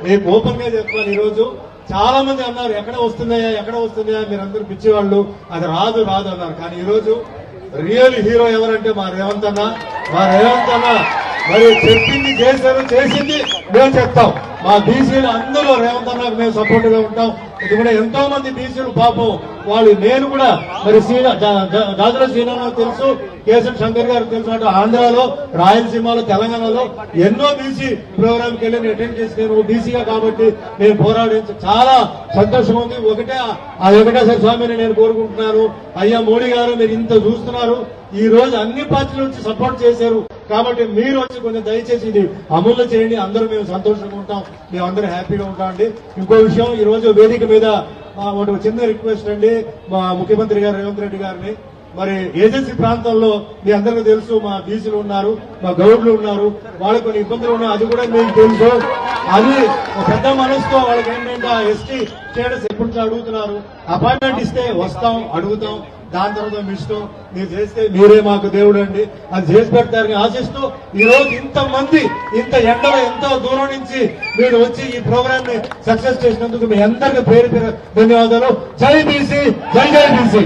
నేను ఓపెన్ గా చెప్తాను. ఈ రోజు చాలా మంది అన్నారు ఎక్కడ వస్తుందా మీరందరూ పిచ్చేవాళ్ళు, అది రాదు అన్నారు. కానీ ఈ రోజు రియల్ హీరో ఎవరంటే మా రేవంత్ అన్న. మరి చెప్పింది చేసింది మేము చెప్తాం. మా బీసీలు అందరూ రేవంత్ అన్నకు మేము సపోర్ట్ గా ఉంటాం. ఇది కూడా ఎంతో మంది బీసీలు పాపం వాళ్ళు, నేను కూడా మరి దాదర శ్రీనారాయణ తెలుసు, కేశవ్ శంకర్ గారు తెలుసు, అటు ఆంధ్రాలో, రాయలసీమలో, తెలంగాణలో ఎన్నో బీసీ ప్రోగ్రామ్కి వెళ్ళి నేను అటెండ్ చేసి నేను బీసీగా కాబట్టి నేను పోరాడించి చాలా సంతోషంగా ఉంది. ఆ వెంకటేశ్వర స్వామిని నేను కోరుకుంటున్నాను. అయ్యా మోడీ గారు మీరు ఇంత చూస్తున్నారు, ఈ రోజు అన్ని పార్టీల నుంచి సపోర్ట్ చేశారు కాబట్టి మీరు వచ్చి కొంచెం దయచేసి ఇది అమలు చేయండి. అందరూ మేము సంతోషంగా ఉంటాం, మేము అందరూ హ్యాపీగా ఉంటామండి. ఇంకో విషయం, ఈ రోజు వేదిక మీద ఒక చిన్న రిక్వెస్ట్ అండి, మా ముఖ్యమంత్రి గారు రేవంత్ రెడ్డి గారిని, మరి ఏజెన్సీ ప్రాంతాల్లో మీ అందరికీ తెలుసు మా బీసీలు ఉన్నారు, మా గౌడ్లు ఉన్నారు, వాళ్ళకి కొన్ని ఇబ్బందులు ఉన్నాయి, అది కూడా మీకు తెలుసు. అది పెద్ద మనసుతో వాళ్ళకి ఏంటంటే ఎస్టీ స్టేటస్ ఎప్పుడు అడుగుతున్నారు, అపాయింట్మెంట్ ఇస్తే వస్తాం అడుగుతాం, దాని తర్వాత మీ ఇష్టం, మీరు చేస్తే మీరే మాకు దేవుడు అండి, అది చేసి పెడతారని ఆశిస్తూ ఈ రోజు ఇంతమంది ఇంత ఎండలో ఎంతో దూరం నుంచి మీరు వచ్చి ఈ ప్రోగ్రామ్ ని సక్సెస్ చేసినందుకు మీ అందరికీ పేరు ధన్యవాదాలు. జై బీసీ, జై బీసీ.